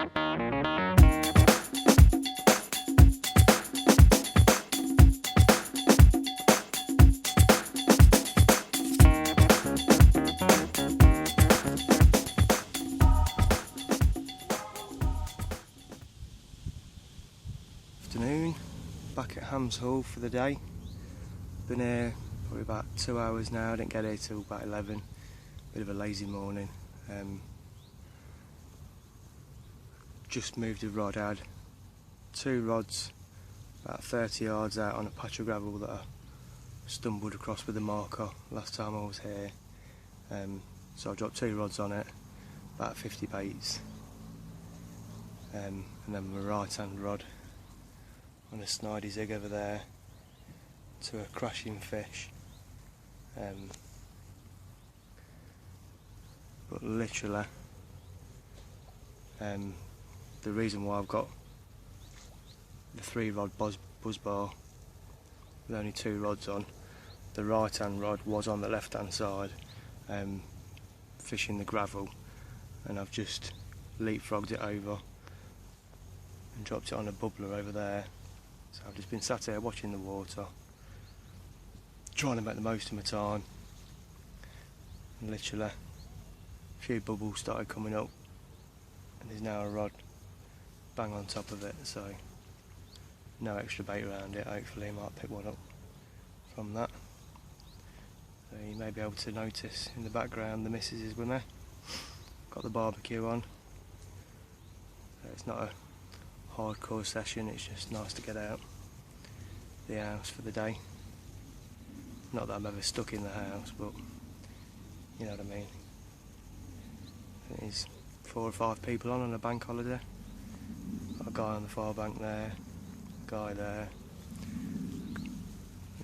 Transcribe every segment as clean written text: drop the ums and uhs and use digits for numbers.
Afternoon, back at Hams Hall for the day. Been here probably about 2 hours now. I didn't get here till about 11. Bit of a lazy morning. Just moved a rod. I had 2 rods about 30 yards out on a patch of gravel that I stumbled across with a marker last time I was here. So I dropped 2 rods on it, about 50 baits, and then my right hand rod on a snidey zig over there to a crashing fish. But literally, the reason why I've got the 3 rod buzz bar with only 2 rods on, the right hand rod was on the left hand side, fishing the gravel, and I've just leapfrogged it over and dropped it on a bubbler over there. So I've just been sat here watching the water, trying to make the most of my time, and literally a few bubbles started coming up, and there's now a rod bang on top of it, so no extra bait around it. Hopefully I might pick one up from that. So you may be able to notice in the background the missus is with me. Got the barbecue on. So it's not a hardcore session, it's just nice to get out the house for the day. Not that I'm ever stuck in the house, but you know what I mean. There's 4 or 5 people on a bank holiday. Got a guy on the far bank there, a guy there,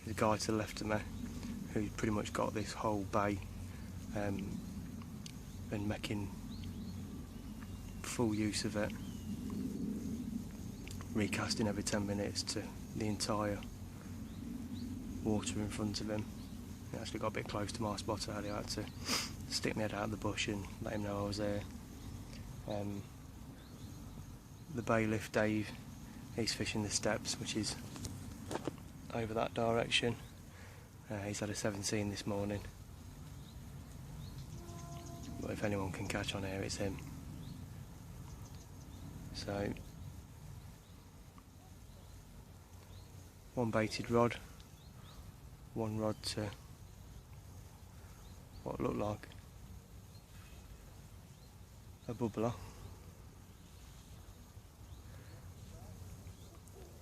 there's a guy to the left of me who's pretty much got this whole bay and making full use of it, recasting every 10 minutes to the entire water in front of him. He actually got a bit close to my spot. I had to stick my head out of the bush and let him know I was there. The bailiff Dave, he's fishing the steps, which is over that direction. He's had a 17 this morning, but if anyone can catch on here, it's him. So 1 baited rod, 1 rod to what looked like a bubbler,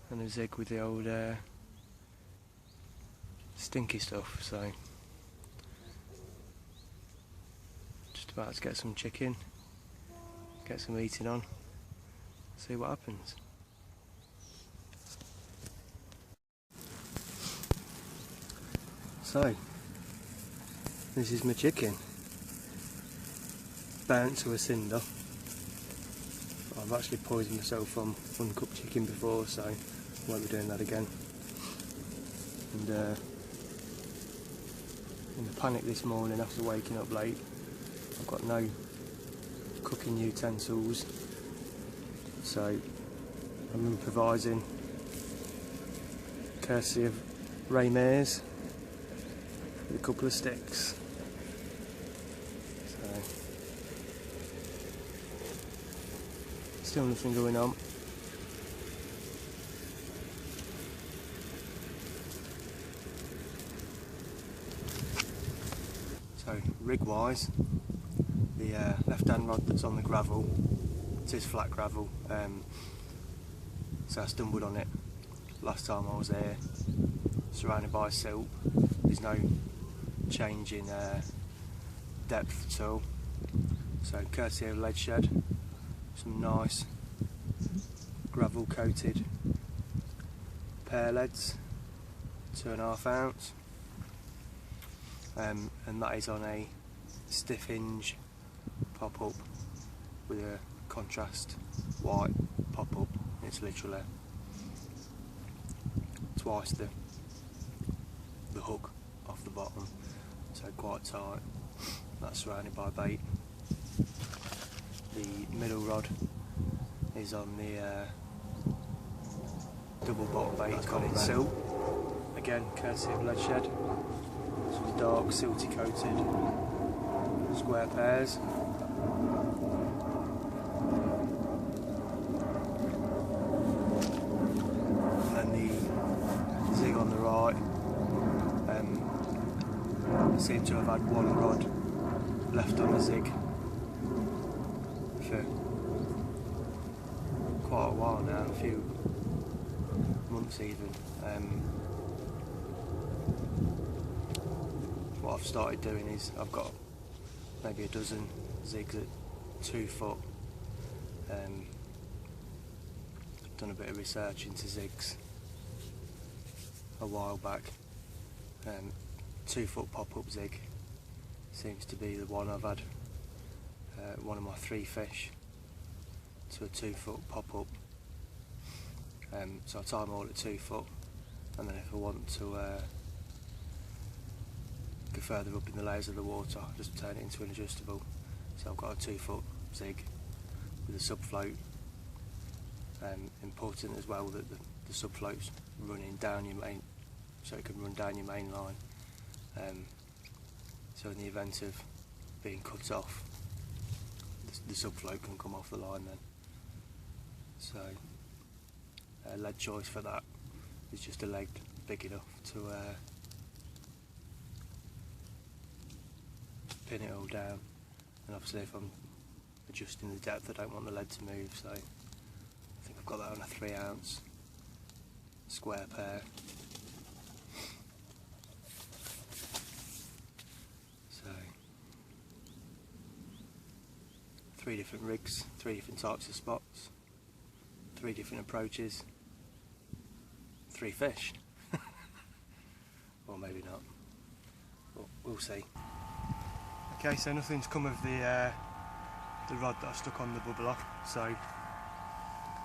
and a zig with the old stinky stuff. So just about to get some chicken, get some eating on, see what happens. So this is my chicken, burnt to a cinder. I've actually poisoned myself on uncooked chicken before, so I won't be doing that again. And in the panic this morning after waking up late, I've got no cooking utensils, so I'm improvising, courtesy of Ray Mears, with a couple of sticks. So still nothing going on. So rig wise, the left hand rod that's on the gravel, it is flat gravel, so I stumbled on it last time I was there, surrounded by silt. There's no change in depth at all, so courtesy of Lead Shed, some nice gravel coated pear leads, 2.5 ounce, and that is on a stiff hinge pop up with a contrast white pop up. It's literally twice the hook off the bottom, so quite tight. That's surrounded by bait. The middle rod is on the double bottom bait. It's got it silt. Again, courtesy of Leadshed. Some dark silty coated square pairs. And then the zig on the right. I seem to have had one rod left on the zig for quite a while now, a few months even. What I've started doing is I've got maybe a dozen zigs at 2 foot. I've done a bit of research into zigs a while back. 2 foot pop-up zig seems to be the one. I've had one of my 3 fish to a 2 foot pop-up. So I tie them all at 2 foot, and then if I want to go further up in the layers of the water, I just turn it into an adjustable. So I've got a 2 foot zig with a subfloat. Important as well that the subfloat's running down your main, so it can run down your main line. So in the event of being cut off, the subfloat can come off the line then. So lead choice for that is just a leg big enough to pin it all down, and obviously if I'm adjusting the depth I don't want the lead to move, so I think I've got that on a 3 ounce square pair. So 3 different rigs, 3 different types of spots, 3 different approaches, 3 fish. Or maybe not, but we'll see. Okay, so nothing's come of the rod that I stuck on the bubbler, so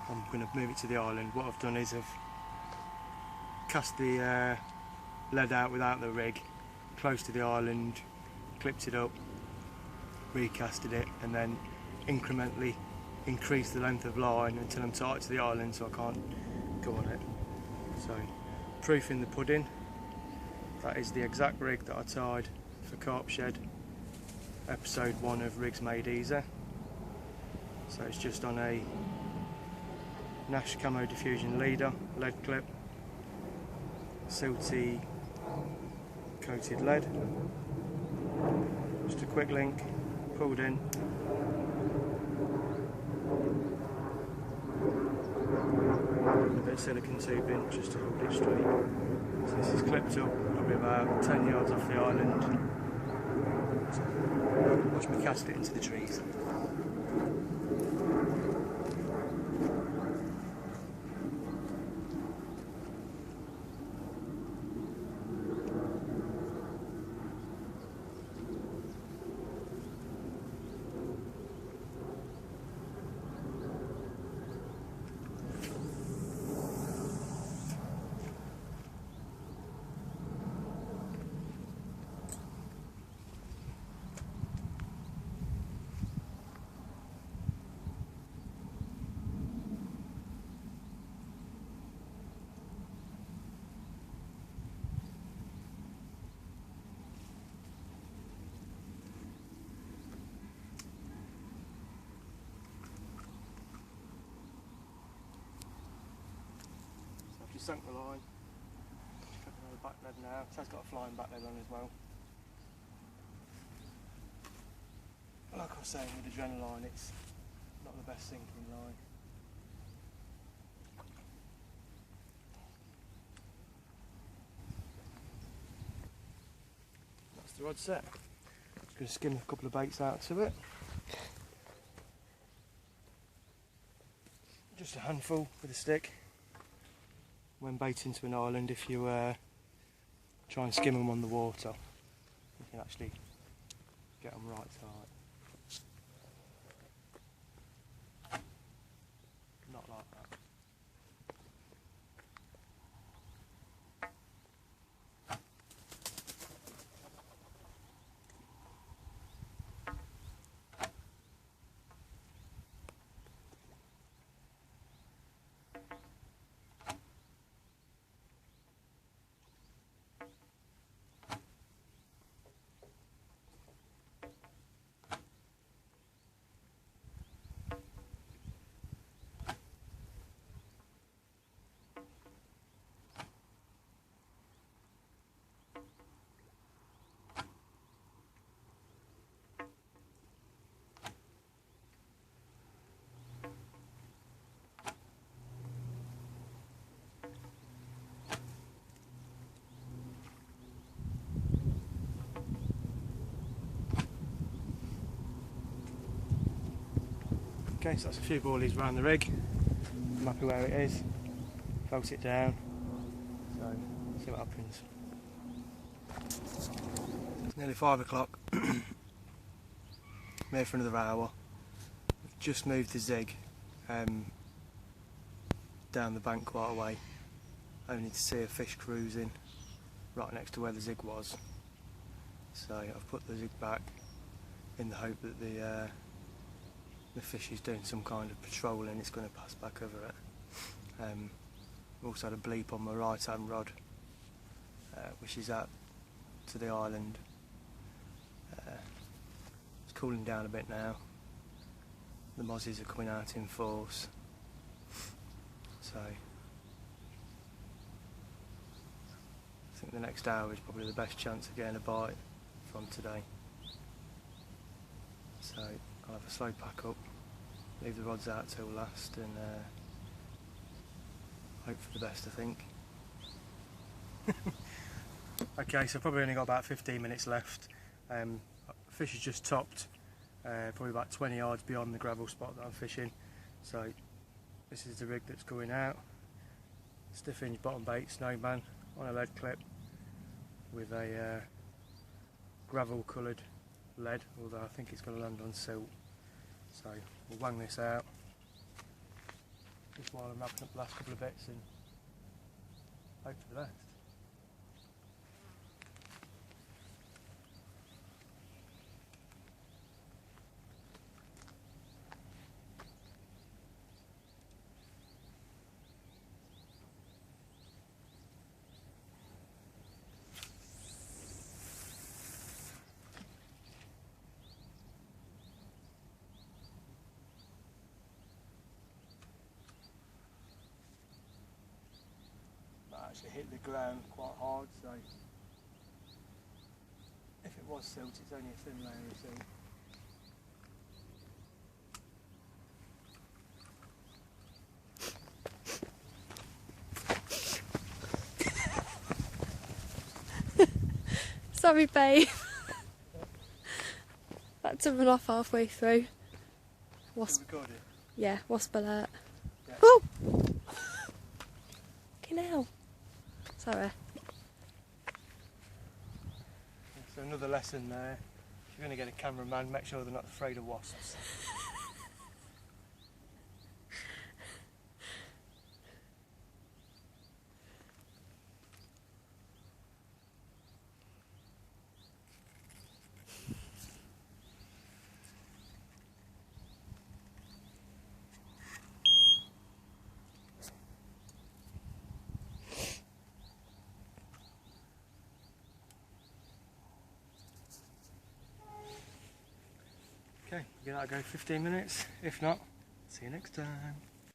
I'm going to move it to the island. What I've done is I've cast the lead out without the rig, close to the island, clipped it up, recasted it, and then incrementally increase the length of line until I'm tight to the island so I can't go on it. So, proof in the pudding. That is the exact rig that I tied for Carp Shed episode 1 of Rigs Made Easy. So it's just on a Nash Camo Diffusion leader, lead clip, silty coated lead. Just a quick link, pulled in. A bit of silicone tubing just to hold it straight. So this is clipped up probably about 10 yards off the island. So watch me cast it into the trees. Sunk the line, just put another back lead now. It has got a flying back lead on as well. Like I was saying with the Adrenaline, it's not the best sinking line. That's the rod set. Just going to skim a couple of baits out to it. Just a handful with a stick. When baiting to an island, if you try and skim them on the water, you can actually get them right tight. Not like that. Okay, so that's a few boilies around the rig. I'm happy where it is. Float it down. So, see what happens. It's nearly 5 o'clock. I'm here for another hour. I've just moved the zig down the bank quite a way, only to see a fish cruising right next to where the zig was. So I've put the zig back in the hope that the fish is doing some kind of patrolling. It's going to pass back over it. I've also had a bleep on my right hand rod, which is out to the island. It's cooling down a bit now. The mozzies are coming out in force. So I think the next hour is probably the best chance of getting a bite from today. So I'll have a slow pack up, leave the rods out till last, and hope for the best, I think. Okay, so I've probably only got about 15 minutes left. Fish is just topped, probably about 20 yards beyond the gravel spot that I'm fishing. So this is the rig that's going out. Stiff hinge bottom bait snowman on a lead clip with a gravel coloured lead, although I think it's going to land on silt. So we'll wang this out just while I'm wrapping up the last couple of bits and hope for the best. Actually hit the ground quite hard, so if it was silt, it's only a thin layer of silt. Sorry, babe. Had to run off halfway through. Wasp. Yeah, wasp alert. Yeah. Oh! Fucking hell. Sorry. So another lesson there. If you're going to get a cameraman, make sure they're not afraid of wasps. Okay, give that a go 15 minutes. If not, see you next time.